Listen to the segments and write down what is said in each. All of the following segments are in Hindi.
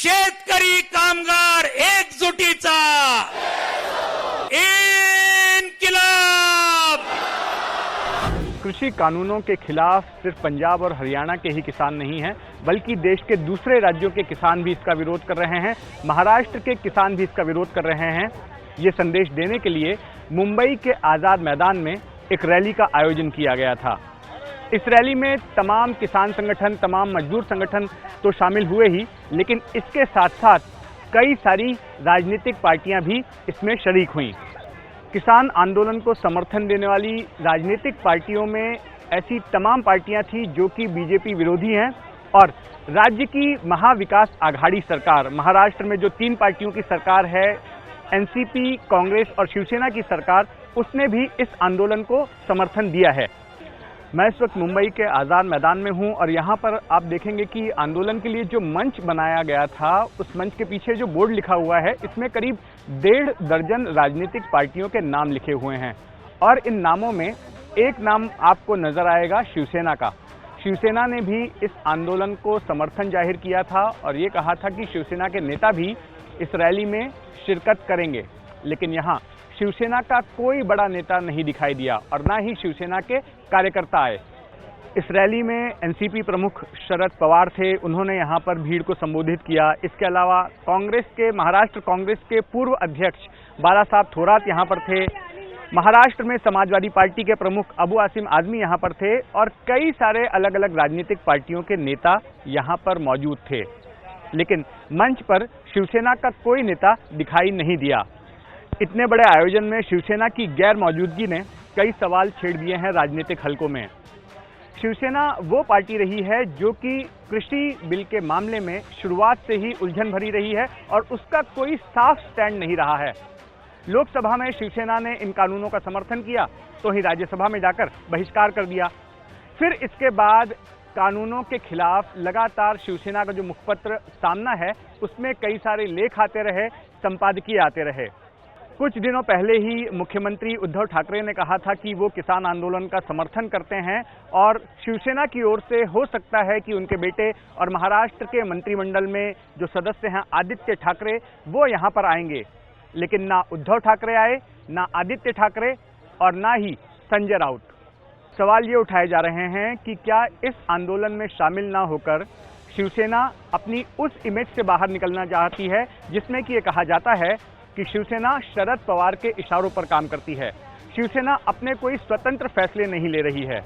शेतकरी कामगार एकजुटीचा इन्किलाब। कृषि कानूनों के खिलाफ सिर्फ पंजाब और हरियाणा के ही किसान नहीं हैं, बल्कि देश के दूसरे राज्यों के किसान भी इसका विरोध कर रहे हैं। महाराष्ट्र के किसान भी इसका विरोध कर रहे हैं। ये संदेश देने के लिए मुंबई के आज़ाद मैदान में एक रैली का आयोजन किया गया था। इस रैली में तमाम किसान संगठन, तमाम मजदूर संगठन तो शामिल हुए ही, लेकिन इसके साथ साथ कई सारी राजनीतिक पार्टियां भी इसमें शरीक हुईं। किसान आंदोलन को समर्थन देने वाली राजनीतिक पार्टियों में ऐसी तमाम पार्टियां थीं जो कि बीजेपी विरोधी हैं, और राज्य की महाविकास आघाड़ी सरकार, महाराष्ट्र में जो 3 पार्टियों की सरकार है, एनसीपी, कांग्रेस और शिवसेना की सरकार, उसने भी इस आंदोलन को समर्थन दिया है। मैं इस वक्त मुंबई के आज़ाद मैदान में हूं और यहां पर आप देखेंगे कि आंदोलन के लिए जो मंच बनाया गया था, उस मंच के पीछे जो बोर्ड लिखा हुआ है, इसमें करीब 1.5 दर्जन राजनीतिक पार्टियों के नाम लिखे हुए हैं, और इन नामों में एक नाम आपको नजर आएगा शिवसेना का। शिवसेना ने भी इस आंदोलन को समर्थन जाहिर किया था और ये कहा था कि शिवसेना के नेता भी इस रैली में शिरकत करेंगे, लेकिन यहाँ शिवसेना का कोई बड़ा नेता नहीं दिखाई दिया और ना ही शिवसेना के कार्यकर्ता आए। इस रैली में एनसीपी प्रमुख शरद पवार थे, उन्होंने यहाँ पर भीड़ को संबोधित किया। इसके अलावा महाराष्ट्र कांग्रेस के पूर्व अध्यक्ष बाला साहब थोरात यहाँ पर थे। महाराष्ट्र में समाजवादी पार्टी के प्रमुख अबू आसिम आजमी यहाँ पर थे, और कई सारे अलग अलग राजनीतिक पार्टियों के नेता यहाँ पर मौजूद थे, लेकिन मंच पर शिवसेना का कोई नेता दिखाई नहीं दिया। इतने बड़े आयोजन में शिवसेना की गैर मौजूदगी ने कई सवाल छेड़ दिए हैं राजनीतिक हलकों में। शिवसेना वो पार्टी रही है जो कि कृषि बिल के मामले में शुरुआत से ही उलझन भरी रही है और उसका कोई साफ स्टैंड नहीं रहा है। लोकसभा में शिवसेना ने इन कानूनों का समर्थन किया तो ही राज्यसभा में जाकर बहिष्कार कर दिया। फिर इसके बाद कानूनों के खिलाफ लगातार शिवसेना का जो मुखपत्र सामना है, उसमें कई सारे लेख आते रहे, संपादकीय आते रहे। कुछ दिनों पहले ही मुख्यमंत्री उद्धव ठाकरे ने कहा था कि वो किसान आंदोलन का समर्थन करते हैं और शिवसेना की ओर से हो सकता है कि उनके बेटे और महाराष्ट्र के मंत्रिमंडल में जो सदस्य हैं आदित्य ठाकरे, वो यहाँ पर आएंगे। लेकिन ना उद्धव ठाकरे आए, ना आदित्य ठाकरे और ना ही संजय राउत। सवाल ये उठाए जा रहे हैं कि क्या इस आंदोलन में शामिल ना होकर शिवसेना अपनी उस इमेज से बाहर निकलना चाहती है जिसमें कि ये कहा जाता है कि शिवसेना शरद पवार के इशारों पर काम करती है। शिवसेना अपने कोई स्वतंत्र फैसले नहीं ले रही है,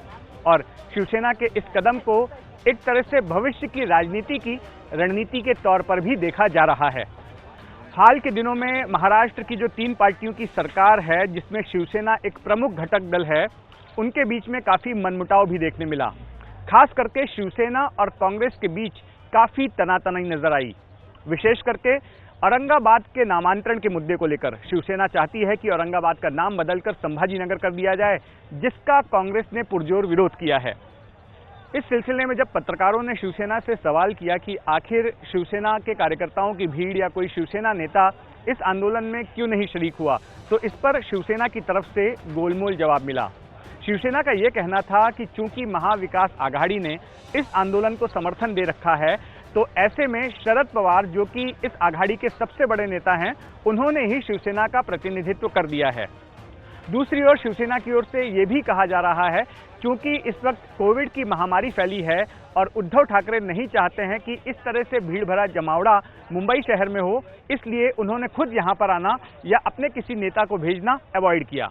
और शिवसेना के इस कदम को एक तरह से भविष्य की राजनीति की रणनीति के तौर पर भी देखा जा रहा है। हाल के दिनों में महाराष्ट्र की जो 3 पार्टियों की सरकार है, जिसमें शिवसेना एक प्रमुख घटक दल है, उनके बीच में काफ़ी मनमुटाव भी देखने मिला। खास करके शिवसेना और कांग्रेस के बीच काफ़ी तनातनी नजर आई। विशेष करके औरंगाबाद के नामांतरण के मुद्दे को लेकर शिवसेना चाहती है कि औरंगाबाद का नाम बदलकर संभाजीनगर कर दिया जाए, जिसका कांग्रेस ने पुरजोर विरोध किया है। इस सिलसिले में जब पत्रकारों ने शिवसेना से सवाल किया कि आखिर शिवसेना के कार्यकर्ताओं की भीड़ या कोई शिवसेना नेता इस आंदोलन में क्यों नहीं शरीक हुआ, तो इस पर शिवसेना की तरफ से गोलमोल जवाब मिला। शिवसेना का ये कहना था कि चूंकि महाविकास आघाड़ी ने इस आंदोलन को समर्थन दे रखा है, तो ऐसे में शरद पवार, जो कि इस आघाड़ी के सबसे बड़े नेता हैं, उन्होंने ही शिवसेना का प्रतिनिधित्व कर दिया है। दूसरी ओर शिवसेना की ओर से ये भी कहा जा रहा है, क्योंकि इस वक्त कोविड की महामारी फैली है और उद्धव ठाकरे नहीं चाहते हैं कि इस तरह से भीड़ भरा जमावड़ा मुंबई शहर में हो, इसलिए उन्होंने खुद यहाँ पर आना या अपने किसी नेता को भेजना अवॉइड किया।